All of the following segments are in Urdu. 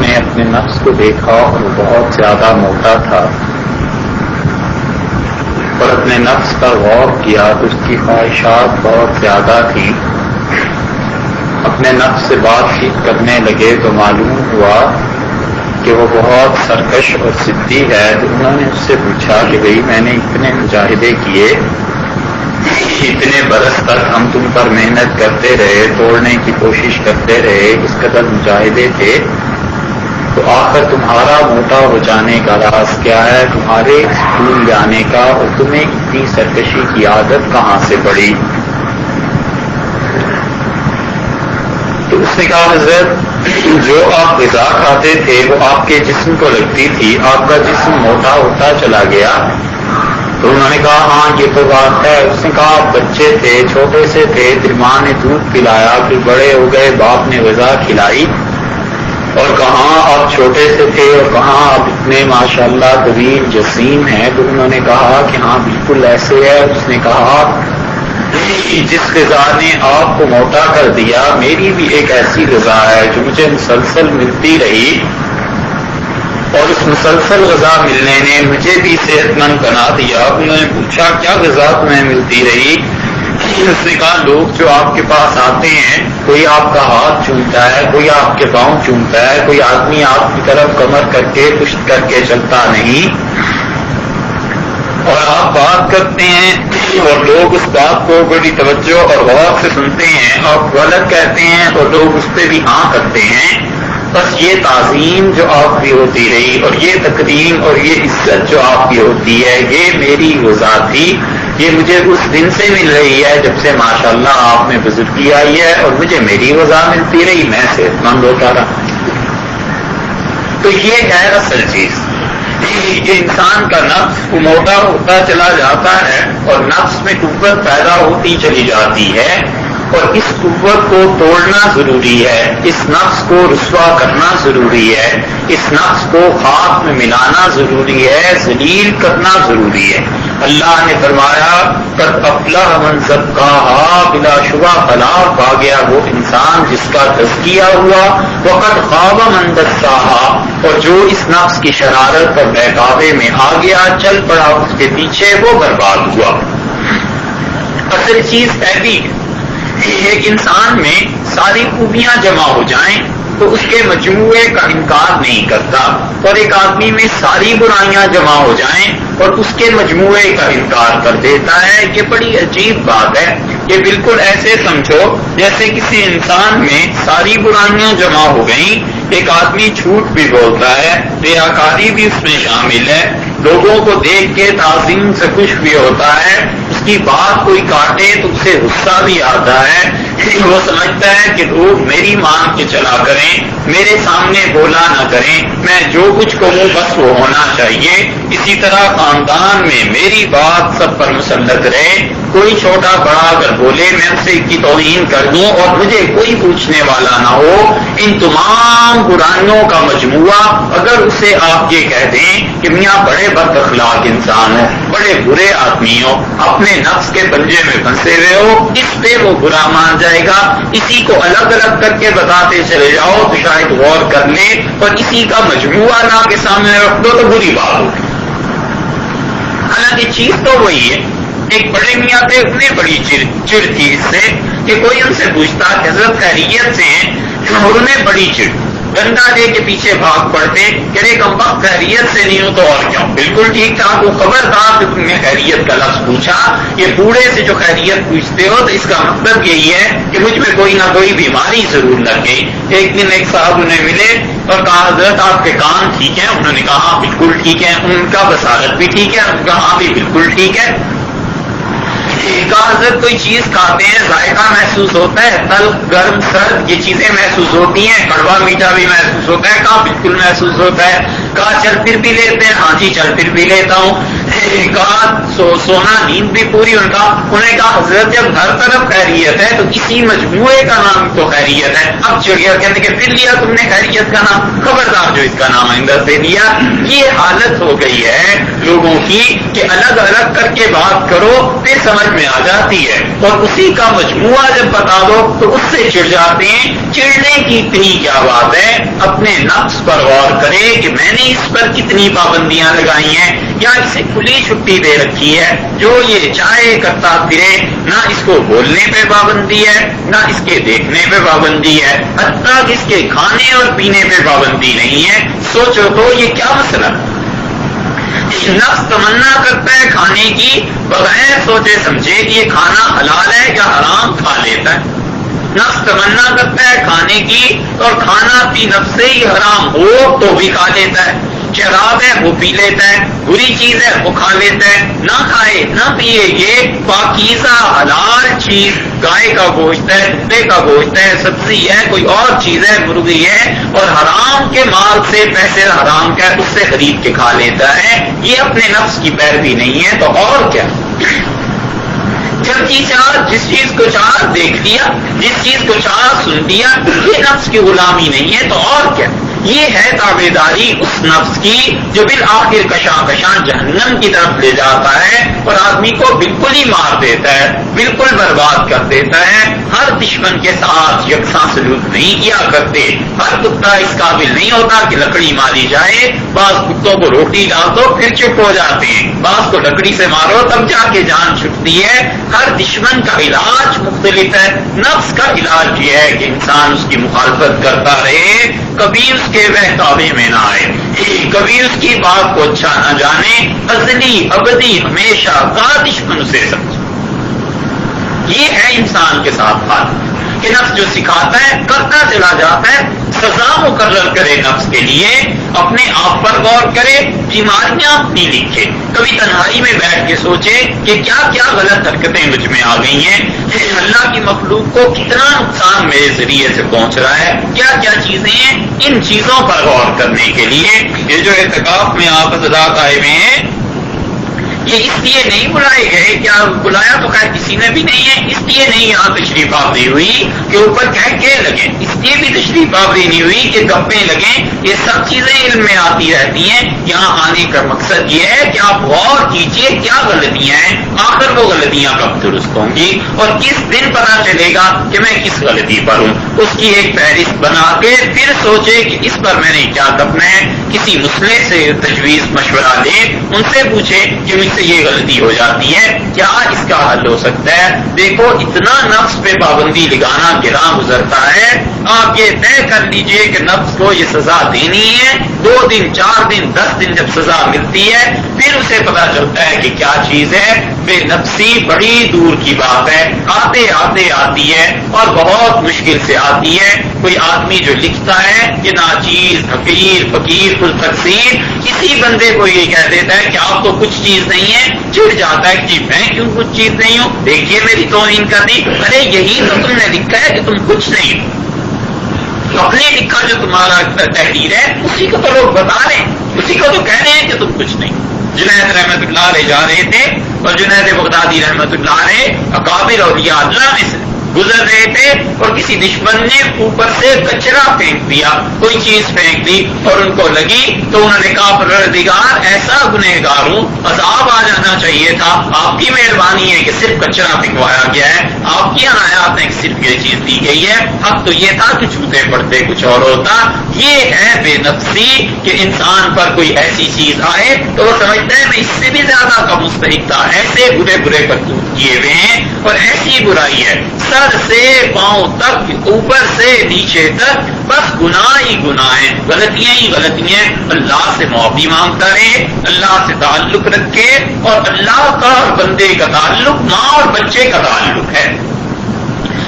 نے اپنے نفس کو دیکھا اور وہ بہت زیادہ موٹا تھا، اور اپنے نفس پر غور کیا تو اس کی خواہشات بہت زیادہ تھیں۔ اپنے نفس سے بات چیت کرنے لگے تو معلوم ہوا کہ وہ بہت سرکش اور ضدی ہے۔ تو انہوں نے اس سے پوچھا کہ بھئی میں نے اتنے مجاہدے کیے، اتنے برس تک ہم تم پر محنت کرتے رہے، توڑنے کی کوشش کرتے رہے، اس قدر مجاہدے تھے، تو آخر تمہارا موٹا ہو جانے کا راز کیا ہے؟ تمہارے اسکول جانے کا اور تمہیں اتنی سرکشی کی عادت کہاں سے پڑی؟ تو اس نے کہا حضرت جو آپ غذا کھاتے تھے وہ آپ کے جسم کو لگتی تھی، آپ کا جسم موٹا ہوتا چلا گیا۔ تو انہوں نے کہا ہاں یہ تو بات ہے۔ اس نے کہا آپ بچے تھے، چھوٹے سے تھے، پھر ماں نے دودھ پلایا، پھر بڑے ہو گئے، باپ نے غذا کھلائی، اور کہاں آپ چھوٹے سے تھے اور کہاں آپ اتنے ماشاءاللہ طویل جسیم ہیں۔ تو انہوں نے کہا کہ ہاں بالکل ایسے ہے۔ اس نے کہا جس غذا نے آپ کو موٹا کر دیا، میری بھی ایک ایسی غذا ہے جو مجھے مسلسل ملتی رہی، اور اس مسلسل غذا ملنے نے مجھے بھی صحت مند بنا دیا۔ انہوں نے پوچھا کیا غذا تمہیں ملتی رہی؟ اس نے کہا لوگ جو آپ کے پاس آتے ہیں، کوئی آپ کا ہاتھ چومتا ہے، کوئی آپ کے پاؤں چومتا ہے، کوئی آدمی آپ کی طرف کمر کر کے پشت کر کے چلتا نہیں، اور آپ بات کرتے ہیں اور لوگ اس بات کو بڑی توجہ اور غور سے سنتے ہیں، آپ غلط کہتے ہیں اور لوگ اس پہ بھی ہاں کرتے ہیں۔ بس یہ تعظیم جو آپ کی ہوتی رہی اور یہ تکریم اور یہ عزت جو آپ کی ہوتی ہے، یہ میری غذا تھی، یہ مجھے اس دن سے مل رہی ہے جب سے ماشاءاللہ آپ میں بزرگی آئی ہے، اور مجھے میری غذا ملتی رہی، میں صحت مند ہوتا رہا۔ تو یہ ہے اصل چیز کہ انسان کا نفس موٹا ہوتا چلا جاتا ہے اور نفس میں قوت پیدا ہوتی چلی جاتی ہے، اور اس قوت کو توڑنا ضروری ہے، اس نفس کو رسوا کرنا ضروری ہے، اس نفس کو خاک میں ملانا ضروری ہے، ذلیل کرنا ضروری ہے۔ اللہ نے فرمایا قد افلح من زکاہا، بلا شبہ فلاح پا گیا وہ انسان جس کا تزکیہ ہوا، وقد خاب من دساہا، اور جو اس نفس کی شرارت اور بہکاوے میں آ گیا، چل پڑا اس کے پیچھے، وہ برباد ہوا۔ اصل چیز پہلی ایک انسان میں ساری خوبیاں جمع ہو جائیں تو اس کے مجموعے کا انکار نہیں کرتا، اور ایک آدمی میں ساری برائیاں جمع ہو جائیں اور اس کے مجموعے کا انکار کر دیتا ہے۔ یہ بڑی عجیب بات ہے۔ یہ بالکل ایسے سمجھو جیسے کسی انسان میں ساری برائیاں جمع ہو گئیں، ایک آدمی جھوٹ بھی بولتا ہے، ریاکاری بھی اس میں شامل ہے، لوگوں کو دیکھ کے تعظیم سے خوش بھی ہوتا ہے، اس کی بات کوئی کاٹے تو اسے غصہ بھی آتا ہے، وہ سمجھتا ہے کہ لوگ میری مان کے چلا کریں، میرے سامنے بولا نہ کریں، میں جو کچھ کہوں بس وہ ہونا چاہیے، اسی طرح خاندان میں میری بات سب پر مسلط رہے، کوئی چھوٹا بڑا اگر بولے میں اسے کی توہین کر دوں اور مجھے کوئی پوچھنے والا نہ ہو۔ ان تمام برائیوں کا مجموعہ اگر اسے آپ یہ کہہ دیں کہ میاں بڑے بد اخلاق انسان ہو، بڑے برے آدمی ہو، اپنے نفس کے پنجے میں پھنسے ہوئے ہو، اس پہ وہ برا مان جائے گا۔ اسی کو الگ الگ کر کے بتاتے چلے جاؤ تو شاید غور کر لیں، اور اسی کا مجموعہ نہ کے سامنے رکھ دو تو بری بات ہوگی۔ حالانکہ چیز تو وہی ہے۔ ایک بڑے میاں تھے، انہیں بڑی چڑ تھی اس سے کہ کوئی ان سے پوچھتا حضرت خیریت سے ہیں، اور انہیں بڑی چڑ، ڈنڈا دے کے پیچھے بھاگ پڑتے کہ رے کم وقت خیریت سے نہیں ہو تو اور کیوں، بالکل ٹھیک ٹھاک وہ خبردار کہ تم نے خیریت کا لفظ پوچھا، یہ بوڑھے سے جو خیریت پوچھتے ہو تو اس کا مطلب یہی ہے کہ مجھ میں کوئی نہ کوئی بیماری ضرور لگ گئی۔ ایک دن ایک صاحب انہیں ملے اور کہا حضرت آپ کے کان ٹھیک ہیں؟ انہوں نے کہا ہاں بالکل ٹھیک ہے۔ ان کا بصارت بھی ٹھیک ہے؟ ان کا ہاں بھی بالکل ٹھیک ہے۔ کہا حضرت کوئی چیز کھاتے ہیں ذائقہ محسوس ہوتا ہے، تلخ گرم سرد یہ چیزیں محسوس ہوتی ہیں، کڑوا میٹھا بھی محسوس ہوتا ہے؟ کہا بالکل محسوس ہوتا ہے۔ کہا چل پھر بھی لیتے ہیں؟ ہاں جی چل پھر بھی لیتا ہوں۔ کہا سونا نیند بھی پوری انہوں نے کہا حضرت جب ہر طرف خیریت ہے تو کسی مجموعے کا نام تو خیریت ہے. اب چڑ گیا کہتے کہ پھر لیا تم نے خیریت کا نام, خبردار جو اس کا نام آئندہ سے لیا. یہ حالت ہو گئی ہے لوگوں کی کہ الگ الگ کر کے بات کرو پھر سمجھ میں آ جاتی ہے, اور اسی کا مجموعہ جب بتا دو تو اس سے چڑ جاتے ہیں. چڑنے کی اتنی کیا بات ہے, اپنے نفس پر غور کرے کہ میں نے اس پر کتنی پابندیاں لگائی ہیں, یا اسے کھلی چھٹی دے رکھی ہے, جو یہ چاہے کرتا پھرے. نہ اس کو بولنے پہ پابندی ہے, نہ اس کے دیکھنے پہ پابندی ہے, حتیٰ کہ اس کے کھانے اور پینے پہ پابندی نہیں ہے. سوچو تو یہ کیا مسئلہ. نفس تمنا کرتا ہے کھانے کی, بغیر سوچے سمجھے کہ یہ کھانا حلال ہے یا حرام کھا لیتا ہے. نفس تمنا کرتا ہے کھانے کی, اور کھانا بھی نفس سے ہی حرام ہو تو بھی کھا لیتا ہے. شراب ہے وہ پی لیتا ہے, بری چیز ہے وہ کھا لیتا ہے. نہ کھائے نہ پیے, یہ پاکیزہ حلال چیز, گائے کا گوشت ہے, کتے کا گوشت ہے, سبزی ہے, کوئی اور چیز ہے, مرغی ہے, اور حرام کے مال سے پیسے حرام کا اس سے خرید کے کھا لیتا ہے. یہ اپنے نفس کی پیروی نہیں ہے تو اور کیا. جب جی چاہ جس چیز کو چاہ دیکھ لیا, جس چیز کو چاہ سن لیا, یہ نفس کی غلامی نہیں ہے تو اور کیا. یہ ہے تابع داری اس نفس کی جو بالآخر کشاں کشاں جہنم کی طرف لے جاتا ہے, اور آدمی کو بالکل ہی مار دیتا ہے, بالکل برباد کر دیتا ہے. ہر دشمن کے ساتھ یکساں سلوک نہیں کیا کرتے. ہر کتا اس قابل نہیں ہوتا کہ لکڑی ماری جائے. بعض کتوں کو روٹی ڈال دو پھر چپ ہو جاتے ہیں, بعض کو لکڑی سے مارو تب جا کے جان چھٹتی ہے. ہر دشمن کا علاج مختلف ہے. نفس کا علاج یہ ہے کہ انسان اس کی مخالفت کرتا رہے, کبھی اس کے بہکاوے میں نہ آئے, کبھی اس کی بات کو اچھا نہ جانے. ازلی ابدی ہمیشہ کا دشمن اسے سمجھے. یہ ہے انسان کے ساتھ حال کہ نفس جو سکھاتا ہے کرتا چلا جاتا ہے. سزا مقرر کرے نفس کے لیے, اپنے آپ پر غور کرے, بیماریاں اپنی لکھے, کبھی تنہائی میں بیٹھ کے سوچے کہ کیا کیا غلط حرکتیں مجھ میں آ گئی ہیں, اللہ کی مخلوق کو کتنا نقصان میرے ذریعے سے پہنچ رہا ہے, کیا کیا چیزیں ہیں. ان چیزوں پر غور کرنے کے لیے یہ جو اعتکاف میں آپ حضرات آئے ہوئے ہیں, یہ اس لیے نہیں بلائے گئے, کیا بلایا تو خیر کسی نے بھی نہیں ہے, اس لیے نہیں یہاں تشریف آوری ہوئی کہ اوپر کہہ لگیں, اس لیے بھی تشریف آوری نہیں ہوئی کہ گپیں لگیں. یہ سب چیزیں علم میں آتی رہتی ہیں. یہاں آنے کا مقصد یہ ہے کہ آپ غور کیجئے کیا غلطیاں ہیں, آخر وہ غلطیاں کب درست ہوں گی, اور کس دن پتا چلے گا کہ میں کس غلطی پر ہوں. اس کی ایک فہرست بنا کے پھر سوچے کہ اس پر میں نے کیا کرنا ہے. کسی مسئلے سے تجویز مشورہ لے, ان سے پوچھے کہ مجھ سے یہ غلطی ہو جاتی ہے, کیا اس کا حل ہو سکتا ہے. دیکھو اتنا نفس پہ پابندی لگانا گراں گزرتا ہے. آپ یہ طے کر لیجئے کہ نفس کو یہ سزا دینی ہے. 2 دن 4 دن 10 دن جب سزا ملتی ہے پھر اسے پتا چلتا ہے کہ کیا چیز ہے. بے نفسی بڑی دور کی بات ہے, آتے آتے آتی ہے, اور بہت مشکل سے آتی ہے. کوئی آدمی جو لکھتا ہے کہ ناچیز حقیر فقیر التقصیر, کسی بندے کو یہ کہہ دیتا ہے کہ آپ تو کچھ چیز نہیں ہے, چڑ جاتا ہے کہ جی میں کیوں کچھ چیز نہیں ہوں, دیکھیے میری توہین کر دی. ارے یہی تو تم نے لکھا ہے کہ تم کچھ نہیں ہو. اپنے لکھا جو تمہارا تحریر ہے اسی کو تو لوگ بتا رہے ہیں, اسی کو تو کہہ رہے ہیں کہ تم کچھ نہیں. جنید رحمت اللہ علیہ جا رہے تھے, اور جنید بغدادی رحمت اللہ علیہ اکابر اولیاء اللہ میں سے گزر رہے تھے, اور کسی دشمن نے اوپر سے کچرا پھینک دیا, کوئی چیز پھینک دی, اور ان کو لگی تو انہوں نے کہا پروردگار ایسا گنہگار ہوں, عذاب آ جانا چاہیے تھا, آپ کی مہربانی ہے کہ صرف کچرا پھینکوایا گیا ہے, آپ کی عنایات ہیں کہ صرف یہ چیز دی گئی ہے, حق تو یہ تھا کہ چھوٹے پڑتے کچھ اور ہوتا. یہ ہے بے نفسی کہ انسان پر کوئی ایسی چیز آئے تو وہ سمجھتا ہے میں اس سے بھی زیادہ کا مستحق تھا. ایسے برے برے کرتوت کیے ہوئے ہیں, اور ایسی برائی ہے سر سے پاؤں تک, اوپر سے نیچے تک, بس گناہ ہی گناہ ہیں, غلطیاں ہی غلطیاں. اللہ سے معافی مانگتا رہے, اللہ سے تعلق رکھے, اور اللہ کا اور بندے کا تعلق ماں اور بچے کا تعلق ہے,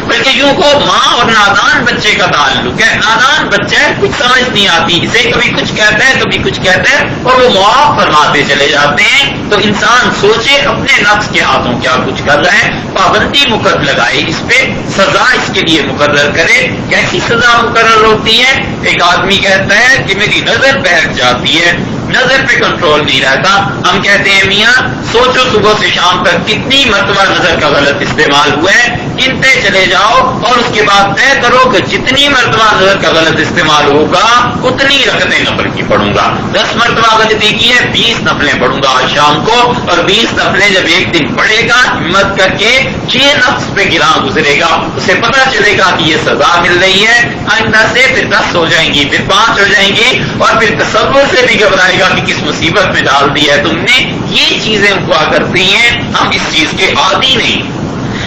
بلکہ یوں کو ماں اور نادان بچے کا تعلق ہے. نادان بچہ ہے, کچھ سمجھ نہیں آتی, اسے کبھی کچھ کہتا ہے کبھی کچھ کہتا ہے, اور وہ معاف فرماتے چلے جاتے ہیں. تو انسان سوچے اپنے نفس کے ہاتھوں کیا کچھ کر رہا ہے, پابندی مقرر لگائے اس پہ, سزا اس کے لیے مقرر کرے. کیسی سزا مقرر ہوتی ہے؟ ایک آدمی کہتا ہے کہ میری نظر بیٹھ جاتی ہے, نظر پہ کنٹرول نہیں رہتا. ہم کہتے ہیں میاں سوچو صبح سے شام تک کتنی مرتبہ نظر کا غلط استعمال ہوا ہے, گنتے چلے جاؤ اور اس کے بعد طے کرو کہ جتنی مرتبہ نظر کا غلط استعمال ہوگا اتنی رکعتیں نفل کی پڑھوں گا. 10 مرتبہ غلطی کی ہے 20 نفلیں پڑھوں گا آج شام کو, اور 20 نفلیں جب ایک دن پڑھے گا ہمت کر کے 6 نفس پہ گراں گزرے گا, اسے پتا چلے گا کہ یہ سزا مل رہی ہے. آئندہ سے پھر 10 ہو جائیں گی, پھر 5 ہو جائیں گی, اور پھر تصور سے بھی گھبرائے گا کہ کس مصیبت میں ڈال دیا ہے تم نے. یہ چیزیں ہوا کرتی ہیں, ہم اس چیز کے عادی نہیں,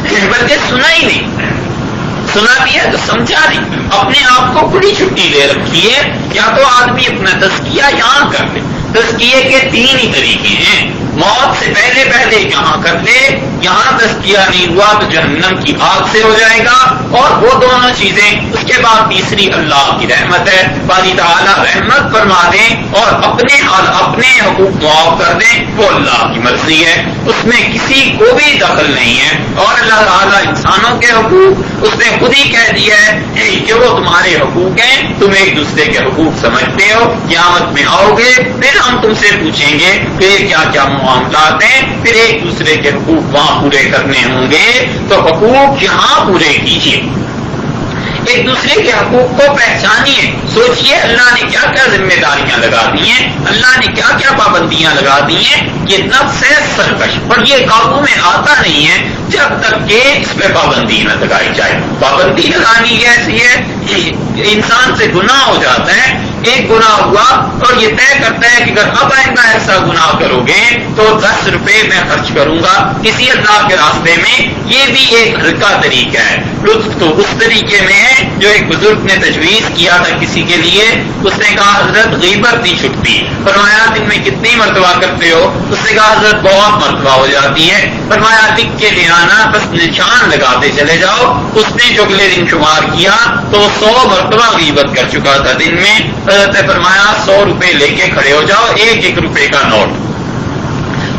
بلکہ سنا ہی نہیں, سنا بھی ہے تو سمجھا نہیں. اپنے آپ کو بڑی چھٹی دے رکھی ہے. یا تو آدمی اپنا تزکیہ یہاں کر لے, تزکیے کے 3 ہی طریقے ہیں. موت سے پہلے پہلے یہاں کر لے, یہاں تزکیہ نہیں ہوا تو جہنم کی آگ سے ہو جائے گا, اور وہ دونوں چیزیں. اس کے بعد تیسری اللہ کی رحمت ہے, باری تعالیٰ رحمت فرما دیں اور اپنے حقوق معاف کر دیں, وہ اللہ کی مرضی ہے, اس میں کسی کو بھی دخل نہیں ہے. اور اللہ تعالیٰ انسانوں کے حقوق اس نے خود ہی کہہ دیا ہے کہ وہ تمہارے حقوق ہیں, تم ایک دوسرے کے حقوق سمجھتے ہو. قیامت میں آؤ گے پھر ہم تم سے پوچھیں گے کہ کیا کیا معاملات ہیں, پھر ایک دوسرے کے حقوق وہاں پورے کرنے ہوں گے. تو حقوق یہاں پورے کیجیے, ایک دوسرے کے حقوق کو پہچانیے. سوچئے اللہ نے کیا کیا ذمہ داریاں لگا دی ہیں, اللہ نے کیا کیا پابندیاں لگا دی ہیں. یہ نفس ہے سرکش, اور یہ قابو میں آتا نہیں ہے جب تک کہ اس پہ پابندی نہ لگائی جائے. پابندی لگانی ایسی ہے انسان سے گناہ ہو جاتا ہے, ایک گناہ ہوا اور یہ طے کرتا ہے کہ اگر اب آئندہ ایسا گناہ کرو گے تو 10 روپے میں خرچ کروں گا کسی اللہ کے راستے میں. یہ بھی ایک ہلکا طریقہ ہے. لطف تو اس طریقے میں ہے جو ایک بزرگ نے تجویز کیا تھا کسی کے لیے. اس نے کہا حضرت غیبت نہیں چھٹتی. فرمایا دن میں کتنی مرتبہ کرتے ہو؟ اس نے کہا حضرت بہت مرتبہ ہو جاتی ہے. فرمایا لکھ کے لے آنا, بس نشان لگاتے چلے جاؤ. اس نے جو اگلے دن شمار کیا تو 100 مرتبہ غیبت کر چکا تھا دن میں. حضرت نے فرمایا 100 روپے لے کے کھڑے ہو جاؤ, 1 روپے کا نوٹ,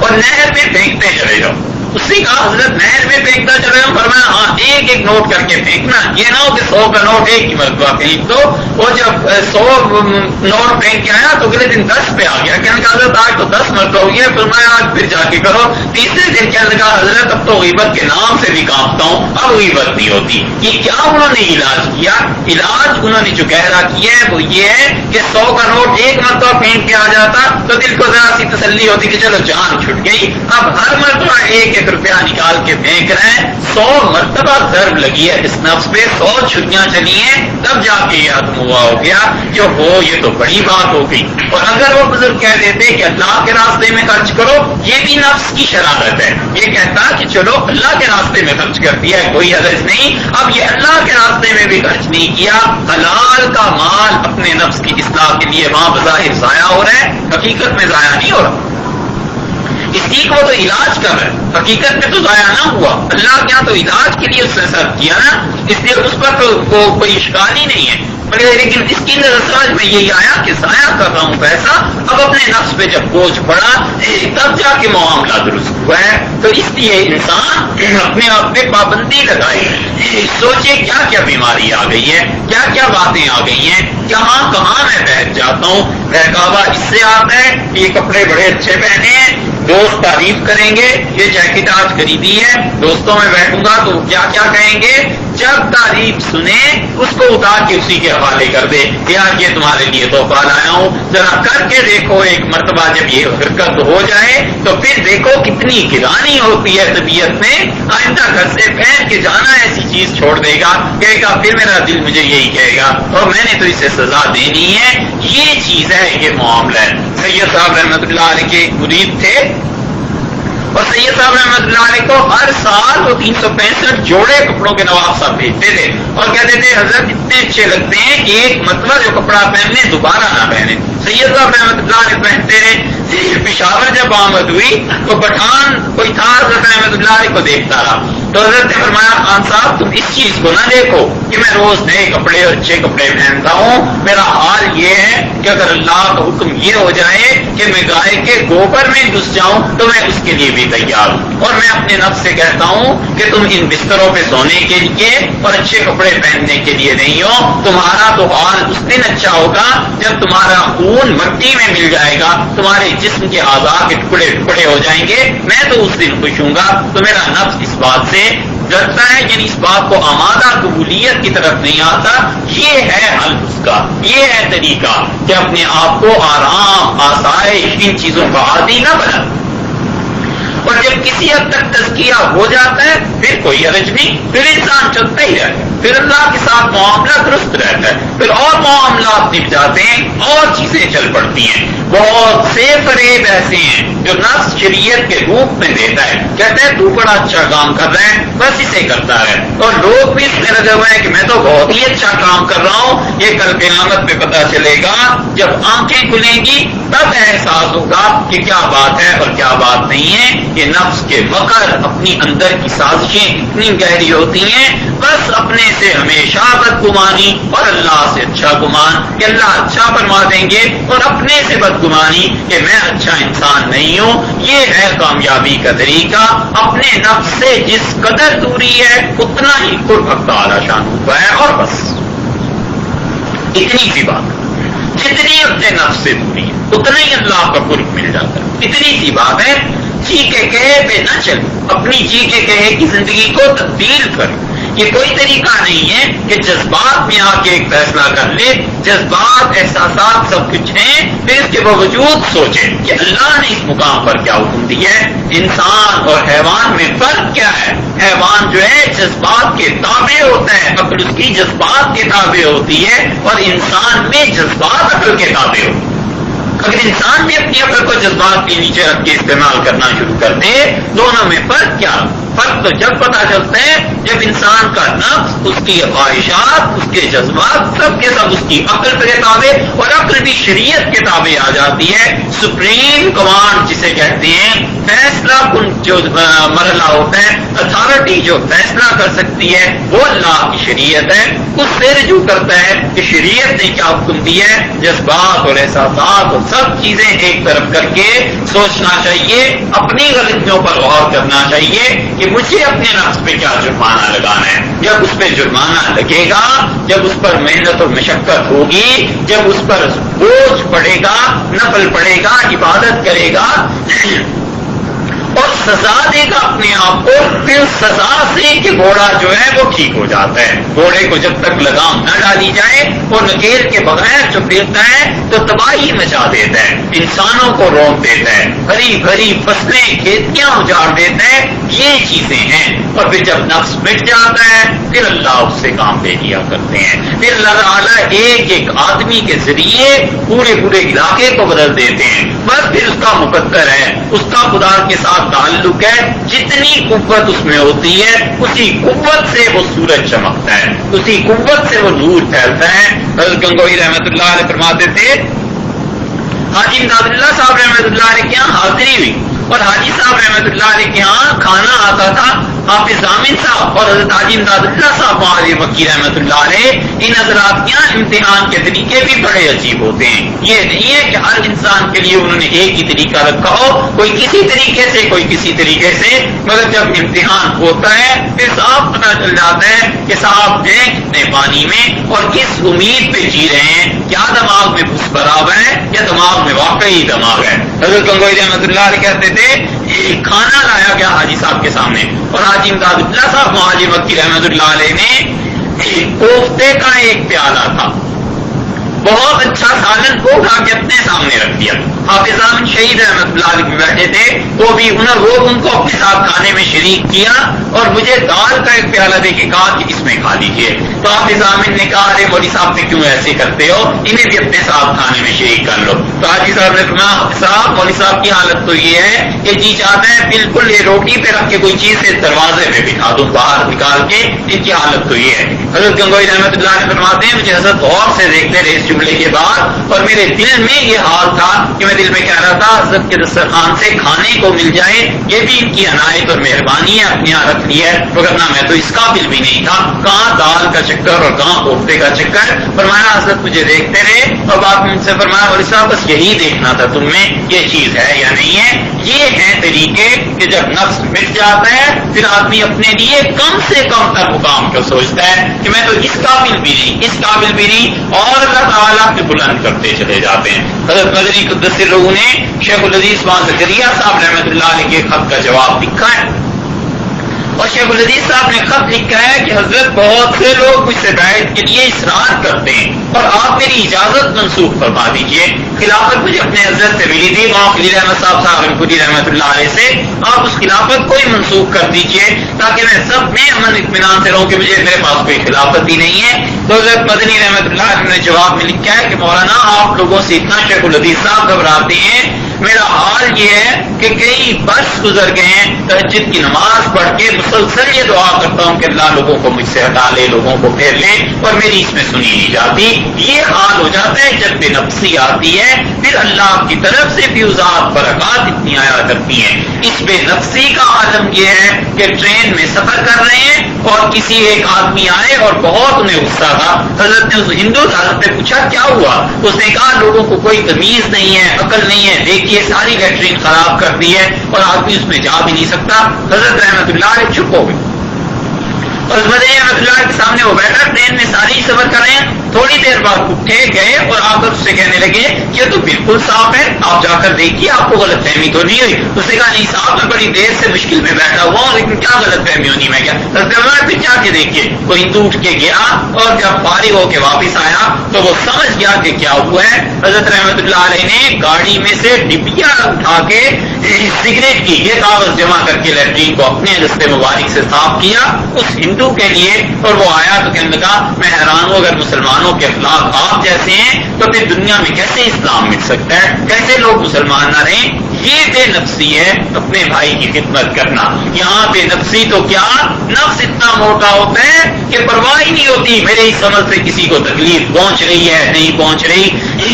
اور نہر میں پھینکتے چلے جاؤ. اس نے کہا حضرت نہر میں پھینکتا چلے جاؤ؟ فرمایا ہاں 1 نوٹ کر کے پھینکنا, یہ نہ ہو کہ 100 کا نوٹ ایک ہی مرتبہ پھینک دو. وہ جب 100 نوٹ پھینک کے آیا تو اگلے دن 10 پہ آ گیا. کہنے کا حضرت آج تو 10 مرتبہ ہو گیا. فرمایا آج پھر جا کے کرو. تیسرے دن کہنے لگا حضرت اب تو غیبت کے نام سے بھی کانپتا ہوں, اب غیبت نہیں ہوتی. یہ کیا انہوں نے علاج کیا؟ علاج انہوں نے جو گہرا کیا ہے وہ یہ ہے کہ 100 کا نوٹ 1 مرتبہ پھینک کے آ جاتا تو دل کو ذرا سی تسلی ہوتی کہ چلو جان چھٹ گئی. اب ہر مرتبہ 1 روپیہ نکال کے پھینک رہے ہیں. 100 مرتبہ ضرب لگی ہے اس نفس پہ, 100 چھٹیاں چلی ہیں, تب جا کے یہ ختم ہوا ہو گیا جو ہو. یہ تو بڑی بات ہو گئی. اور اگر وہ بزرگ کہہ دیتے کہ اللہ کے راستے میں خرچ کرو, یہ بھی نفس کی شرارت ہے. یہ کہتا کہ چلو اللہ کے راستے میں خرچ کر دیا ہے, کوئی حرج نہیں. اب یہ اللہ کے راستے میں بھی خرچ نہیں کیا, حلال کا مال اپنے نفس کی اصلاح کے لیے وہاں بظاہر ضائع ہو رہا ہے, حقیقت میں ضائع نہیں ہو رہا. اس کی کو تو علاج کر رہا ہے, حقیقت میں تو ضائع نہ ہوا. اللہ کے یہاں تو علاج کے لیے اس نے صرف کیا نا, اس لیے اس پر تو کوئی اشکال ہی نہیں ہے. لیکن اس کی نظر سمجھ میں یہی آیا کہ ضائع کر رہا ہوں پیسہ. اب اپنے نفس پہ جب بوجھ پڑا تب جا کے معاملہ درست ہوا ہے. تو اس لیے انسان اپنے آپ پہ پابندی لگائے, سوچے کیا کیا بیماری آ گئی ہے, کیا کیا باتیں آ گئی ہیں, کہاں کہاں میں بیٹھ جاتا ہوں. بہکاوا اس سے آتا ہے کہ یہ کپڑے بڑے اچھے پہنے ہیں, دوست تعریف کریں گے, یہ جیکٹ آج خریدی ہے, دوستوں میں بیٹھوں گا تو کیا کیا کہیں گے. جب تعریف سنے اس کو اتار کے اسی کے حوالے کر دے, یار یہ تمہارے لیے تحفہ لایا ہوں, ذرا کر کے دیکھو. ایک مرتبہ جب یہ حرکت ہو جائے تو پھر دیکھو کتنی گرانی ہوتی ہے طبیعت میں. آئندہ گھر سے پھینک کے جانا ایسی چیز چھوڑ دے گا, کہے گا پھر میرا دل مجھے یہی کہے گا اور میں نے تو اسے سزا دینی ہے. یہ چیز ہے, یہ معاملہ ہے. سید صاحب رحمۃ اللہ علیہ کے مرید تھے, اور سید صاحب رحمۃ اللہ علیہ کو ہر سال وہ 365 جوڑے کپڑوں کے نواب صاحب بھیجتے تھے اور کہتے تھے حضرت اتنے اچھے لگتے ہیں کہ ایک مرتبہ جو کپڑا پہننے دوبارہ نہ پہنے. سید صاحب رحمۃ اللہ علیہ پہنتے رہے. پشاور جب آمد ہوئی تو پٹھان کوئی تھا حضرت رحمۃ اللہ علیہ کو دیکھتا رہا. تو حضرت نے فرمایا خان صاحب تم اس چیز کو نہ دیکھو کہ میں روز نئے کپڑے اور اچھے کپڑے پہنتا ہوں، میرا حال یہ ہے کہ اگر اللہ کا حکم یہ ہو جائے کہ میں گائے کے گوبر میں گھس جاؤں تو میں اس کے لیے بھی تیار ہوں، اور میں اپنے نفس سے کہتا ہوں کہ تم ان بستروں پہ سونے کے لیے اور اچھے کپڑے پہننے کے لیے نہیں ہو، تمہارا تو حال اس دن اچھا ہوگا جب تمہارا خون مٹی میں مل جائے گا، تمہارے جسم کے اعضاء کے ٹکڑے ٹکڑے ہو جائیں گے، میں تو اس دن خوش ہوں گا۔ تو میرا نفس اس بات سے ڈرتا ہے، یعنی اس بات کو آمادہ قبولیت کی طرف نہیں آتا۔ یہ ہے حل اس کا، یہ ہے طریقہ کہ اپنے آپ کو آرام آسائش ان چیزوں کا عادی نہ بنا، اور جب کسی حد تک تزکیہ ہو جاتا ہے پھر کوئی حرج نہیں، پھر انسان چلتا ہی رہتا ہے، پھر اللہ کے ساتھ معاملہ درست رہتا ہے، پھر اور معاملات نپ جاتے ہیں اور چیزیں چل پڑتی ہیں۔ بہت سے فریب ایسے ہیں جو نفس شریعت کے روپ میں دیتا ہے، کہتا ہے تو بڑا اچھا کام کر رہا ہے بس اسے کرتا ہے، اور لوگ بھی اس میں لگے ہوئے ہیں کہ میں تو بہت ہی اچھا کام کر رہا ہوں۔ یہ کل قیامت میں پتہ چلے گا، جب آنکھیں کھلیں گی تب احساس ہوگا کہ کیا بات ہے اور کیا بات نہیں ہے۔ یہ نفس کے مکر، اپنی اندر کی سازشیں اتنی گہری ہوتی ہیں، بس اپنے سے ہمیشہ بدگمانی اور اللہ سے اچھا گمان کہ اللہ اچھا فرما دیں گے، اور اپنے سے بدگمانی کہ میں اچھا انسان نہیں ہوں۔ یہ ہے کامیابی کا طریقہ۔ اپنے نفس سے جس قدر دوری ہے اتنا ہی قرب تعالی شان ہوا ہے، اور بس اتنی سی بات، جتنی اپنے نفس سے دوری ہے اتنا ہی اللہ کا قرب مل جاتا ہے۔ اتنی سی بات ہے، جی کے کہے پہ نہ چل، اپنی جی کے کہے کی زندگی کو تبدیل کر۔ یہ کوئی طریقہ نہیں ہے کہ جذبات میں آ کے ایک فیصلہ کر لے، جذبات احساسات سب کچھ ہیں، پھر اس کے باوجود سوچے کہ اللہ نے اس مقام پر کیا حکم دیا ہے۔ انسان اور حیوان میں فرق کیا ہے؟ حیوان جو ہے جذبات کے تابع ہوتا ہے، عقل اس کی جذبات کے تابع ہوتی ہے، اور انسان میں جذبات عقل کے تابع ہوتی ہے۔ اگر انسان بھی اپنی عقل کو جذبات کے نیچے رکھ کے استعمال کرنا شروع کر دے، دونوں میں فرق کیا؟ فرق تو جب پتا چلتا ہے جب انسان کا نفس، اس کی خواہشات، اس کے جذبات سب کے سب اس کی عقل کے تابع، اور عقل بھی شریعت کے تابع آ جاتی ہے۔ سپریم کمانڈ جسے کہتے ہیں، فیصلہ کن جو مرحلہ ہوتا ہے، اتھارٹی جو فیصلہ کر سکتی ہے وہ اللہ کی شریعت ہے۔ اس سے رجوع کرتا ہے کہ شریعت نے کیا حکم دیا ہے، جذبات اور احساسات اور سب چیزیں ایک طرف کر کے سوچنا چاہیے، اپنی غلطیوں پر غور کرنا چاہیے کہ مجھے اپنے نفس پہ کیا جرمانہ لگانا ہے۔ جب اس پہ جرمانہ لگے گا، جب اس پر محنت اور مشقت ہوگی، جب اس پر بوجھ پڑے گا، نفل پڑے گا، عبادت کرے گا اور سزا دے گا اپنے آپ کو، پھر سزا سے کہ گھوڑا جو ہے وہ ٹھیک ہو جاتا ہے۔ گھوڑے کو جب تک لگام نہ ڈالی جائے اور نکیل کے بغیر جو پھرتا ہے تو تباہی مچا دیتا ہے، انسانوں کو روک دیتا ہے، ہری بھری فصلیں کھیتیاں اجاڑ دیتا ہے۔ یہ چیزیں ہیں، اور پھر جب نفس مٹ جاتا ہے پھر اللہ اس سے کام لے لیا کرتے ہیں، پھر اللہ تعالیٰ ایک ایک آدمی کے ذریعے پورے علاقے کو بدل دیتے ہیں۔ بس پھر اس کا مقدر ہے، اس کا خدا کے ساتھ تعلق ہے، جتنی قوت اس میں ہوتی ہے اسی قوت سے وہ سورج چمکتا ہے، اسی قوت سے وہ نور پھیلتا ہے۔ حضرت گنگوئی رحمت اللہ علیہ فرماتے تھے، حاجی امداد اللہ صاحب رحمت اللہ علیہ کے یہاں حاضری ہوئی، اور حاجی صاحب رحمت اللہ علیہ کے یہاں کھانا آتا تھا۔ حافظ ضامن صاحب اور حضرت حاجی امداد اللہ صاحب معاذ مکی رحمت اللہ علیہ، ان حضرات کے یہاں امتحان کے طریقے بھی بڑے عجیب ہوتے ہیں۔ یہ نہیں ہے کہ ہر انسان کے لیے انہوں نے ایک ہی طریقہ رکھا ہو، کوئی کسی طریقے سے کوئی کسی طریقے سے، مگر جب امتحان ہوتا ہے پھر صاف پتہ چل جاتا ہے کہ صاحب ہیں کتنے پانی میں اور کس امید پہ جی رہے ہیں، کیا دماغ میں بھس بھرا ہوا ہے یا دماغ میں واقعی دماغ ہے۔ حضرت گنگوئی رحمت اللہ علیہ کہتے تھے، کھانا لایا گیا حاجی صاحب کے سامنے، اور حاجی امداد اللہ صاحب معاذ مکی رحمت اللہ علیہ نے کوفتے کا ایک پیالہ تھا، بہت اچھا سالن کو اٹھا کے اپنے سامنے رکھ دیا۔ حافظ ضامن شہید رحمت اللہ علیہ بھی بیٹھے تھے، وہ بھی انہوں نے ان کو اپنے ساتھ کھانے میں شریک کیا اور مجھے دال کا ایک پیالہ دے کے کہا کہ اس میں کھا لیجیے۔ تو حافظ ضامن نے کہا، ارے مولوی صاحب نے کیوں ایسے کرتے ہو، انہیں بھی اپنے ساتھ کھانے میں شریک کر لو۔ تو حاجی صاحب نے فرمایا، صاحب مولوی صاحب کی حالت تو یہ ہے کہ جی چاہتا ہے بالکل یہ روٹی پہ رکھ کے کوئی چیز سے دروازے پہ بٹھا دوں باہر نکال کے، ان کی حالت تو یہ ہے۔ حضرت گنگوئی رحمت اللہ نے فرماتے ہیں، مجھے حضرت غور سے دیکھتے رہے اس جملے کے بعد، اور میرے میرے دل میں یہ حال تھا کہ میں دل میں کہہ رہا تھا حضرت کے دسترخوان سے کھانے کو مل جائے، یہ بھی ان کی عنایت اور مہربانی ہے، اپنے یہاں رکھ لی ہے، وگرنہ میں تو اس قابل بھی نہیں تھا، کہاں دال کا چکر اور کہاں کوفتے کا چکر۔ فرمایا حضرت مجھے دیکھتے رہے اور آپ نے مجھ سے فرمایا مولوی صاحب بس یہی دیکھنا تھا تم میں یہ چیز ہے یا نہیں ہے۔ یہ ہیں طریقے کہ جب نفس مٹ جاتا ہے پھر آدمی اپنے لیے کم سے کم تر مقام کو سوچتا ہے کہ میں تو اس قابل بھی نہیں، اس قابل بھی نہیں، اور اللہ تعالیٰ کے بلند کرتے چلے جاتے ہیں۔ حضرت مدنی قدس سرہ نے شیخ الحدیث ماں زکریا صاحب رحمۃ اللہ علیہ کے خط کا جواب لکھا ہے، اور شیخ الحدیث صاحب نے خط لکھا ہے کہ حضرت بہت سے لوگ مجھ سے بیعت کے لیے اصرار کرتے ہیں اور آپ میری اجازت منسوخ فرما دیجئے۔ خلافت مجھے اپنے حضرت سے ملی تھی، وہاں خلیل احمد صاحب سہارنپوری رحمۃ اللہ علیہ سے، آپ اس خلافت کو ہی منسوخ کر دیجئے تاکہ میں سب میں امن اطمینان سے رہوں کہ میرے پاس کوئی خلافت ہی نہیں ہے۔ تو حضرت مدنی رحمۃ اللہ علیہ نے جواب میں لکھا ہے کہ مولانا آپ لوگوں سے اتنا شیخ الحدیث صاحب گھبراتے ہیں، میرا حال یہ ہے کہ کئی برس گزر گئے ہیں تہجد کی نماز پڑھ کے مسلسل یہ دعا کرتا ہوں کہ اللہ لوگوں کو مجھ سے ہٹا لے، لوگوں کو پھیر لے، اور میری اس میں سنی نہیں جاتی۔ یہ حال ہو جاتا ہے جب بے نفسی آتی ہے، پھر اللہ کی طرف سے فیوزات برکات اتنی آیا کرتی ہیں۔ اس بے نفسی کا عالم یہ ہے کہ ٹرین میں سفر کر رہے ہیں اور کسی ایک آدمی آئے اور بہت انہیں غصہ تھا، حضرت نے اس ہندو حضرت نے پوچھا کیا ہوا، اس نے کہا لوگوں کو کوئی تمیز نہیں ہے، عقل نہیں ہے، دیکھیے ساری لیٹرین خراب کر دی ہے اور آدمی اس میں جا بھی نہیں سکتا۔ حضرت رحمت اللہ علیہ چپ ہو گئے اور مدنی رحمت اللہ کے سامنے وہ بیٹھا، ٹرین میں ساری سفر کر رہے ہیں، تھوڑی دیر بعد اٹھے گئے اور آ کر اس سے کہنے لگے یہ تو بالکل صاف ہے، آپ جا کر دیکھیے آپ کو غلط فہمی تو نہیں ہوئی۔ اس نے کہا نہیں صاحب میں بڑی دیر سے مشکل میں بیٹھا ہوا ہوں لیکن کیا غلط فہمی ہونی، میں کیا پھر جا کے دیکھیے۔ وہ ہندو اٹھ کے گیا اور جب فارغ ہو کے واپس آیا تو وہ سمجھ گیا کہ کیا ہوا ہے۔ حضرت رحمت اللہ علیہ نے گاڑی میں سے ڈبیا اٹھا کے سگریٹ کی یہ کاغذ جمع کر کے لیٹرین کو اپنے دستے مبارک سے صاف کیا اس ہندو کے لیے، اور وہ آیا تو کہنے لگا میں حیران ہوں اگر مسلمانوں کے اخلاق آپ جیسے ہیں تو پھر دنیا میں کیسے اسلام مل سکتا ہے، کیسے لوگ مسلمان نہ رہیں۔ یہ بے نفسی ہے اپنے بھائی کی خدمت کرنا۔ یہاں بے نفسی تو کیا، نفس اتنا موٹا ہوتا ہے کہ پرواہ ہی نہیں ہوتی میرے اس عمل سے کسی کو تکلیف پہنچ رہی ہے نہیں پہنچ رہی۔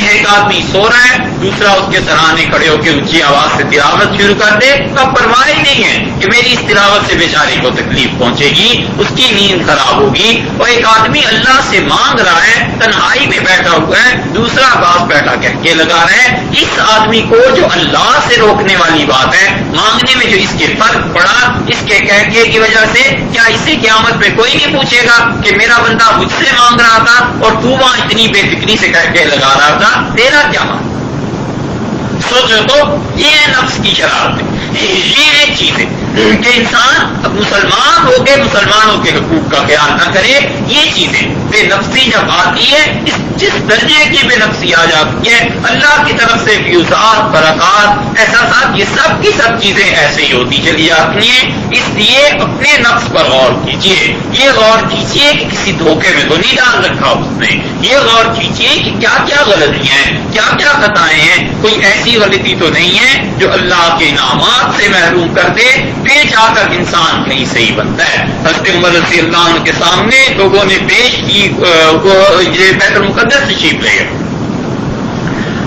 ایک آدمی سو رہا ہے، دوسرا اس کے سرانے کھڑے ہو کے اونچی آواز سے تلاوت شروع کر دے، اب پرواہ ہی نہیں ہے کہ میری اس تلاوت سے بیچارے کو تکلیف پہنچے گی، اس کی نیند خراب ہوگی۔ اور ایک آدمی اللہ سے مانگ رہا ہے، تنہائی میں بیٹھا ہوا ہے، دوسرا باپ بیٹھا کہہ کے لگا رہا ہے۔ اس آدمی کو جو اللہ سے روکنے والی بات ہے، مانگنے میں جو اس کے فرق پڑا، اس کے کہکے کی وجہ سے، کیا اسے قیامت میں کوئی نہیں پوچھے گا کہ میرا بندہ مجھ سے مانگ رہا تھا اور تو وہاں اتنی بے فکری سے کہہ کے لگا رہا تھا، تیرا کیا مان؟ سوچو تو یہ ہے نفس کی شرارت، یہ ایک چیز ہے کہ انسان مسلمان ہو کے مسلمانوں کے حقوق کا خیال نہ کرے۔ یہ چیزیں بے نفسی جب آتی ہے، جس درجے کی بے نفسی آ جاتی ہے، اللہ کی طرف سے فیوزات برکات احساسات یہ سب کی سب چیزیں ایسے ہی ہوتی چلی جاتی ہیں۔ اس لیے اپنے نفس پر غور کیجیے، یہ غور کیجیے کہ کسی دھوکے میں تو نہیں ڈال رکھا اس نے، یہ غور کیجیے کہ کیا کیا غلطیاں ہیں، کیا کیا خطائیں ہیں، کوئی ایسی غلطی تو نہیں ہے جو اللہ کے انعامات سے محروم کر دے، پھر جا کر انسان کہیں صحیح بنتا ہے۔ حضرت عمر رضی اللہ عنہ کے سامنے لوگوں نے پیش کی یہ بیت المقدس تشریف لے گئے،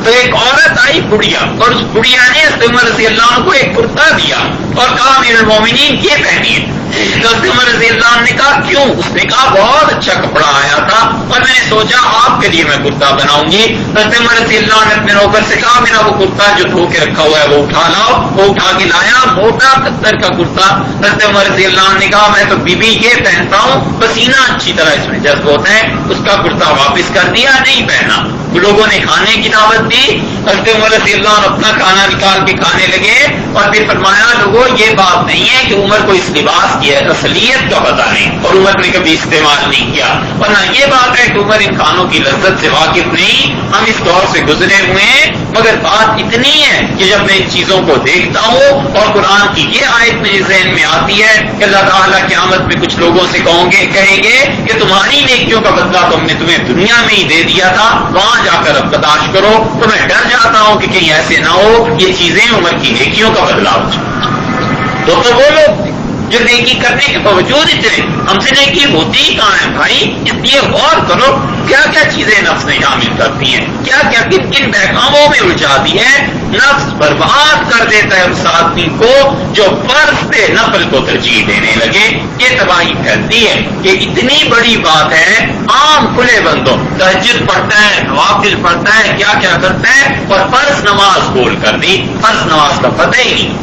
تو ایک عورت آئی بڑھیا، اور اس بڑھیا نے حضرت عمر رضی اللہ عنہ کو ایک کرتا دیا اور کہا امیر المومنین یہ پہنیے۔ تو حضرت عمر رضی اللہ عنہ نے کہا کیوں؟ اس نے کہا بہت اچھا کپڑا آیا تھا اور میں نے سوچا آپ کے لیے میں کرتا بناؤں گی۔ حضرت عمر رضی اللہ عنہ نے اپنے نوکر سے کہا میرا وہ کرتا جو دھو کے رکھا ہوا ہے وہ اٹھا لاؤ، وہ اٹھا کے لایا، موٹا پتھر کا کرتا۔ حضرت عمر رضی اللہ عنہ نے کہا میں تو بی بی یہ پہنتا ہوں، پسینہ اچھی طرح اس میں جذب ہوتا ہے۔ اس کا کرتا واپس کر دیا، نہیں پہنا۔ لوگوں نے کھانے کی دعوت دی، حضرت عمر رضی اللہ عنہ اپنا کھانا نکال کے کھانے لگے اور پھر فرمایا لوگوں یہ بات نہیں ہے کہ عمر کو اس لباس کی اصلیت کا پتہ نہیں اور عمر نے کبھی استعمال نہیں کیا، اور نہ یہ بات ہے کہ عمر ان کھانوں کی لذت سے واقف نہیں، ہم اس دور سے گزرے ہوئے ہیں۔ مگر بات اتنی ہے کہ جب میں ان چیزوں کو دیکھتا ہوں اور قرآن کی یہ آیت میرے ذہن میں آتی ہے کہ اللہ تعالیٰ قیامت میں کچھ لوگوں سے کہیں گے کہ تمہاری نیکیوں کا بدلہ تو ہم نے تمہیں دنیا میں ہی دے دیا تھا، وہاں جا کر اب تلاش کرو، تو میں ڈر جاتا ہوں کہ کہیں ایسے نہ ہو یہ چیزیں عمر کی نیکیوں کا بدلہ ہو جائے۔ تو وہ لوگ جو نیکی کرنے کے باوجود اتنے ہم سے نیکی ہوتی ہی کہاں ہے بھائی؟ اس لیے غور کرو کیا کیا چیزیں نفس میں شامل کرتی ہیں، کیا کیا کن کن احکاموں میں الجھا دی ہے، نفس برباد کر دیتا ہے اس آدمی کو جو فرض پہ نفل کو ترجیح دینے لگے۔ یہ تباہی پھیلتی ہے کہ اتنی بڑی بات ہے، عام کھلے بندوں تہجد پڑھتا ہے، نوافل پڑھتا ہے، کیا کیا کرتا ہے، اور فرض نماز بول کر دی، فرض نماز کا پتہ ہی نہیں۔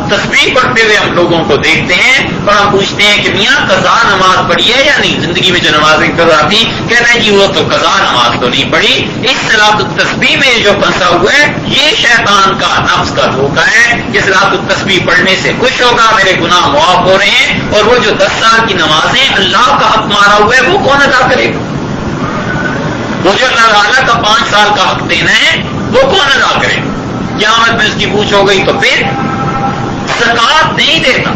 تسبیح پڑھتے ہوئے ہم لوگوں کو دیکھتے ہیں اور ہم پوچھتے ہیں کہ میاں قضا نماز پڑھی ہے یا نہیں؟ زندگی میں جو نمازیں قضا تھی، کہتے ہیں جی وہ تو قضا نماز تو نہیں پڑھی۔ اس صلاۃ التسبیح میں جو پھنسا ہوا ہے یہ شیطان کا نفس کا دھوکہ ہے کہ صلاۃ التسبیح پڑھنے سے خوش ہوگا، میرے گناہ معاف ہو رہے ہیں، اور وہ جو 10 سال کی نمازیں اللہ کا حق مارا ہوا ہے وہ کون ادا کرے گا؟ وہ جو اللہ تعالیٰ کا 5 سال کا حق دینا ہے وہ کون ادا کرے گا؟ قیامت میں اس کی پوچھ ہو گئی تو پھر زکوٰۃ نہیں دیتا،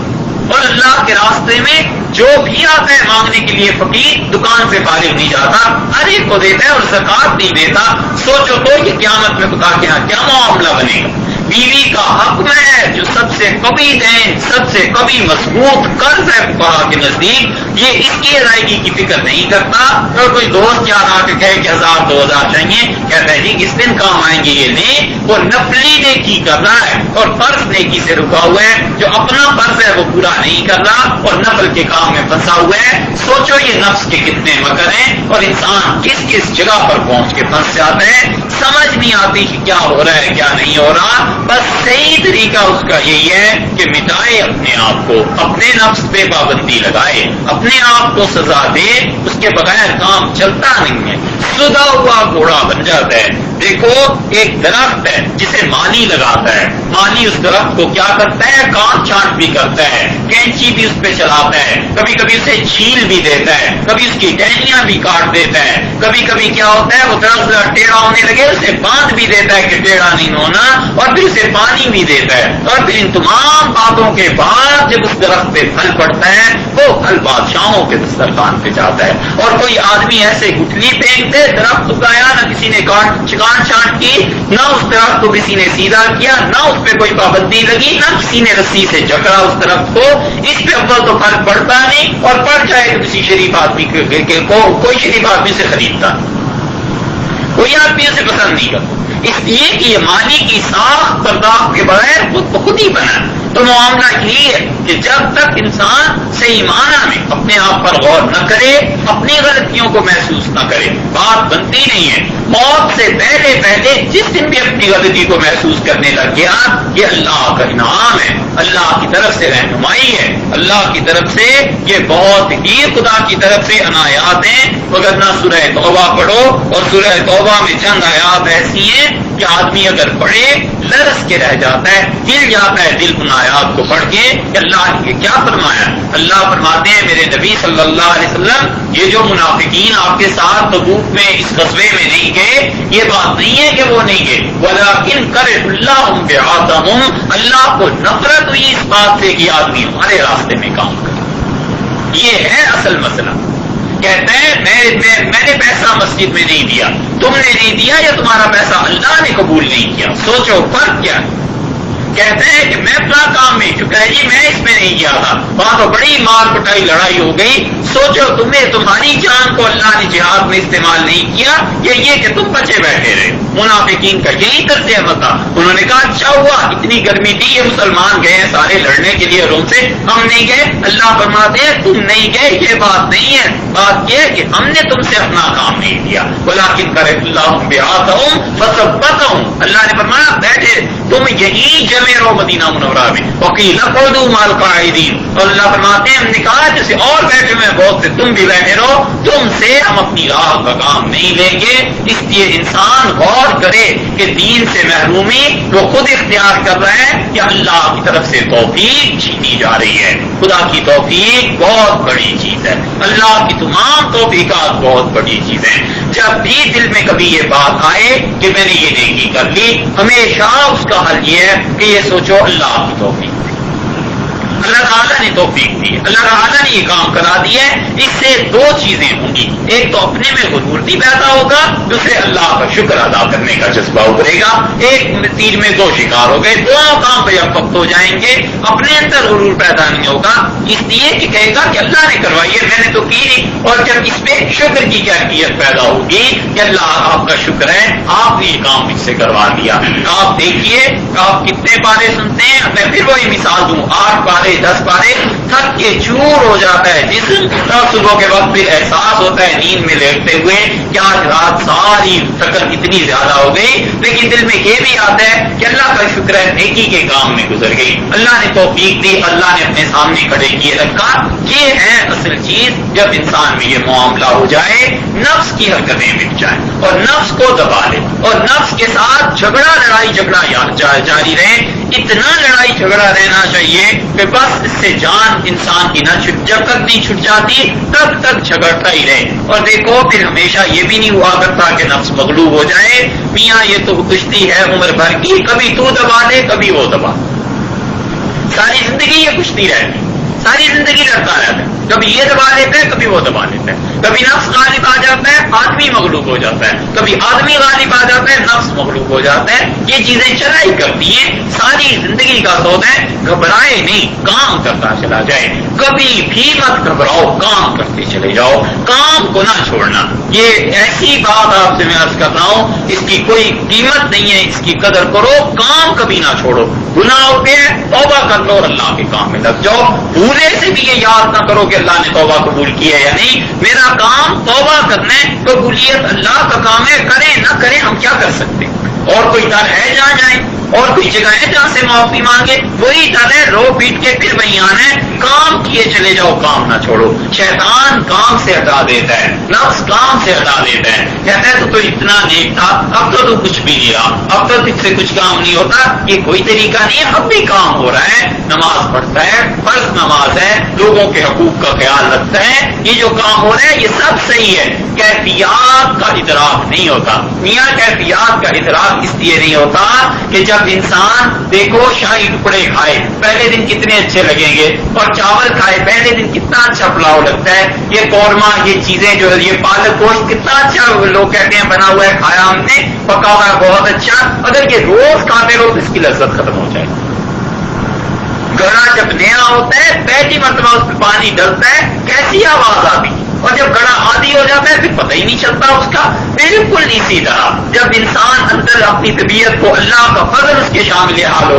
اور اللہ کے راستے میں جو بھی آتا ہے مانگنے کے لیے فقیر دکان سے فارغ نہیں جاتا، ہر ایک کو دیتا ہے اور زکوٰۃ نہیں دیتا۔ سوچو تو یہ قیامت میں خدا کے یہاں کیا معاملہ بنے گا؟ بیوی کا حق میں ہے جو سب سے قوی دین، سب سے قوی مضبوط قرض ہے فقہا کے نزدیک، یہ اس کی ادائیگی کی فکر نہیں کرتا۔ اور کوئی دوست یاد آ کے کہے کہ 1000 2000 چاہیے، کہتا ہے جی کس دن کام آئیں گے یہ نہیں، وہ نفلی نیکی کر رہا ہے اور فرض نیکی سے رکا ہوا ہے، جو اپنا فرض ہے وہ پورا نہیں کر رہا اور نفل کے کام میں پھنسا ہوا ہے۔ سوچو یہ نفس کے کتنے مکر ہیں اور انسان کس کس جگہ پر پہنچ کے پھنس جاتا ہے، سمجھ نہیں آتی کہ کیا ہو رہا ہے کیا نہیں ہو رہا۔ بس صحیح طریقہ اس کا یہی ہے کہ مٹائے اپنے آپ کو، اپنے نفس پہ پابندی لگائے، اپنے آپ کو سزا دے، اس کے بغیر کام چلتا نہیں ہے، سدا ہوا گھوڑا بن جاتا ہے۔ دیکھو ایک درخت ہے جسے مالی لگاتا ہے، مالی اس درخت کو کیا کرتا ہے، کاٹ چھانٹ بھی کرتا ہے، کینچی بھی اس پہ چلاتا ہے، کبھی کبھی اسے چھیل بھی دیتا ہے، کبھی اس کی ٹہنیاں بھی کاٹ دیتا ہے، کبھی کبھی کیا ہوتا ہے وہ درخت ٹیڑھا ہونے لگے اسے باندھ بھی دیتا ہے کہ ٹیڑھا نہیں ہونا، اور پھر اسے پانی بھی دیتا ہے، اور پھر ان تمام باتوں کے بعد جب اس درخت پہ پھل پڑتا ہے وہ پھل بادشاہوں کے دسترخوان پہ جاتا ہے۔ اور کوئی آدمی ایسے گٹھلی پھینک دے، درخت اگایا نہ کسی نے کاٹ چھانٹ کی، نہ اس درخت کو کسی نے سیدھا کیا، نہ اس پہ کوئی پابندی لگی، نہ کسی نے رسی سے جکڑا اس درخت کو، اس پہ اول تو فرق پڑتا نہیں، اور پڑ جائے تو کسی شریف آدمی کوئی شریف آدمی سے خریدتا نہیں، کوئی آدمی اسے پسند نہیں کرتا، اس لیے کہ یہ مالی کی ساخت برداشت کے بغیر خود بخود ہی بنا۔ تو معاملہ یہی ہے کہ جب تک انسان صحیح معنی میں اپنے آپ پر غور نہ کرے، اپنی غلطیوں کو محسوس نہ کرے، بات بنتی نہیں ہے۔ موت سے پہلے پہلے جس دن بھی اپنی غلطی کو محسوس کرنے لگ گیا، یہ اللہ کا انعام ہے، اللہ کی طرف سے رہنمائی ہے، اللہ کی طرف سے یہ بہت ہی خدا کی طرف سے عنایات ہیں۔ وگرنہ سورہ توبہ پڑھو، اور سورہ توبہ میں چند آیات ایسی ہیں کہ آدمی اگر پڑھے لرز کے رہ جاتا ہے، ہل جاتا ہے دل ان آیات کو پڑھ کے کہ اللہ نے کیا فرمایا۔ اللہ فرماتے ہیں میرے نبی صلی اللہ علیہ وسلم، یہ جو منافقین آپ کے ساتھ تبوک میں اس غزوے میں نہیں گئے، یہ بات نہیں ہے کہ وہ نہیں گئے، وَلَٰكِن كَرِهَ اللَّهُ بِعَاثَهُمْ، اللہ کو نفرت ہوئی اس بات سے کہ آدمی ہمارے راستے میں کام کرے۔ یہ ہے اصل مسئلہ۔ کہتے ہیں میں نے پیسہ مسجد میں نہیں دیا، تم نے نہیں دیا، یا تمہارا پیسہ اللہ نے قبول نہیں کیا، سوچو فرق کیا ہے۔ کہتے ہیں کہ میں اپنا کام نہیں چکا ہے جی، میں اس میں نہیں گیا تھا، وہاں تو بڑی مار پٹائی لڑائی ہو گئی، سوچو تمہاری جان کو اللہ نے جہاد میں استعمال نہیں کیا، یہ کہ تم بچے بیٹھے رہے۔ منافقین کا یہی طرز عمل تھا، انہوں نے کہا اچھا ہوا اتنی گرمی تھی، یہ مسلمان گئے ہیں سارے لڑنے کے لیے روم سے، ہم نہیں گئے۔ اللہ فرماتے ہیں تم نہیں گئے، یہ بات نہیں ہے، بات یہ ہے کہ ہم نے تم سے اپنا کام نہیں دیا۔ وَلَٰكِن كَرَهَ اللَّهُ بِعَاثَهُمْ فَثَبَّتَهُمْ، اللہ نے فرمایا بیٹھے تم یہی جمع رہو مدینہ منورہ میں، وَقِيلَ اقْعُدُوا مَعَ الْقَاعِدِينَ، اور اللہ فرماتے ہیں ہم نے کہا جیسے اور بیٹھے ہوئے بہت سے تم بھی بیٹھے رہو، تم سے ہم اپنی راہ کا کام نہیں لیں گے۔ اس لیے انسان غور کرے کہ دین سے محرومی وہ خود اختیار کر رہا ہے یا اللہ کی طرف سے توفیق چھینی جا رہی ہے۔ خدا کی توفیق بہت بڑی چیز ہے، اللہ کی تمام توفیقات بہت بڑی چیز ہیں۔ جب بھی دل میں کبھی یہ بات آئے کہ میں نے یہ نیکی کر لی، ہمیشہ اس کا حل یہ ہے کہ یہ سوچو اللہ کی توفیق، اللہ تعالیٰ نے توفیق دی ہے، اللہ تعالیٰ نے یہ کام کرا دیا ہے، اس سے دو چیزیں ہوں گی، ایک تو اپنے میں غرور پیدا ہوگا، دوسرے اللہ کا شکر ادا کرنے کا جذبہ ابھرے گا، ایک تیر میں دو شکار ہو گئے، دونوں کام پہ جب وقت ہو جائیں گے، اپنے اندر غرور پیدا نہیں ہوگا، اس لیے کہ کہے گا کہ اللہ نے کروائی ہے، میں نے تو کی نہیں، اور جب اس پہ شکر کی کیفیت پیدا ہوگی کہ اللہ آپ کا شکر ہے، آپ نے یہ کام مجھ سے کروا دیا۔ آپ دیکھیے آپ کتنے پارے سنتے ہیں، میں پھر وہی مثال دوں، 8 پارے 10 پارے تھک کے چور ہو جاتا ہے جسم، تب صبح کے وقت پھر احساس ہوتا ہے نیند میں لیٹتے ہوئے کہ آج رات ساری تھکن اتنی زیادہ ہو گئی، لیکن دل میں یہ بھی آتا ہے کہ اللہ کا شکر ہے نیکی کے کام میں گزر گئی، اللہ نے توفیق دی، اللہ نے اپنے سامنے کھڑے کیے رکھا۔ یہ ہے اصل چیز، جب انسان میں یہ معاملہ ہو جائے، نفس کی حرکتیں مٹ جائیں اور نفس کو دبا لے اور نفس کے ساتھ جھگڑا لڑائی جھگڑا جاری رہے، اتنا لڑائی جھگڑا رہنا چاہیے کہ بس اس سے جان انسان کی نہ چھٹ، جب تک نہیں چھٹ جاتی تب تک جھگڑتا ہی رہے۔ اور دیکھو پھر ہمیشہ یہ بھی نہیں ہوا کرتا کہ نفس مغلوب ہو جائے، میاں یہ تو کشتی ہے عمر بھر کی، کبھی تو دبا لے کبھی وہ دبا، ساری زندگی یہ کشتی رہتی، ساری زندگی لڑتا رہتا ہے، کبھی یہ دبا لیتا ہے کبھی وہ دبا لیتا ہے، کبھی نفس غالب آ جاتا ہے آدمی مغلوب ہو جاتا ہے، کبھی آدمی غالب آ جاتا ہے نفس مغلوب ہو جاتا ہے، یہ چیزیں چلا ہی کرتی ہیں، ساری زندگی کا سودا ہے، گھبرائے نہیں، کام کرتا چلا جائے، کبھی بھی مت گھبراؤ، کام کرتے چلے جاؤ، کام کو نہ چھوڑنا۔ یہ ایسی بات آپ سے میں عرض کر رہا ہوں، اس کی کوئی قیمت نہیں ہے، اس کی قدر کرو، کام کبھی نہ چھوڑو، گناہ ہوتے ہیں توبہ کر لو اور اللہ کے کام میں لگ جاؤ، بھولے سے بھی یہ یاد نہ کرو کہ اللہ نے توبہ قبول کی ہے یا نہیں، میرا کام توبہ کرنا ہے، قبولیت اللہ کا کام ہے، کریں نہ کریں ہم کیا کر سکتے ہیں، اور کوئی ڈر ہے جہاں جائیں، اور کوئی جگہ ہے جہاں سے معافی مانگے، وہی ڈر ہے، رو پیٹ کے پھر وہیں آنا ہے، کام کیے چلے جاؤ، کام نہ چھوڑو۔ شیطان کام سے ہٹا دیتا ہے، نفس کام سے ہٹا دیتا ہے، کہتا ہے تو اتنا نیک تھا، اب تو کچھ بھی نہیں رہا، اب تو تجھ سے کچھ کام نہیں ہوتا، یہ کوئی طریقہ نہیں ہے، اب بھی کام ہو رہا ہے، نماز پڑھتا ہے، فرض نماز ہے، لوگوں کے حقوق کا خیال رکھتا ہے، یہ جو کام ہو رہا ہے یہ سب صحیح ہے، کیفیات کا ادراک نہیں ہوتا۔ میاں کیفیات کا ادراک اس لیے نہیں ہوتا کہ جب انسان دیکھو شاہی ٹکڑے کھائے پہلے دن کتنے اچھے لگیں گے، اور چاول کھائے پہلے دن کتنا اچھا پلاؤ لگتا ہے، یہ قورمہ، یہ چیزیں جو یہ پالک گوشت کتنا اچھا لوگ کہتے ہیں بنا ہوا ہے، کھایا ہم نے، پکا ہوا ہے بہت اچھا، اگر یہ روز کھاتے رہو تو اس کی لذت ختم ہو جائے۔ گھڑا جب نیا ہوتا ہے پہلی مرتبہ اس پہ پانی ڈلتا ہے کیسی آواز آتی، اور جب گھڑا عادی ہو جاتا ہے پھر پتہ ہی نہیں چلتا اس کا۔ بالکل اسی طرح جب انسان اندر اپنی طبیعت کو اللہ کا فضل اس کے شامل حال ہو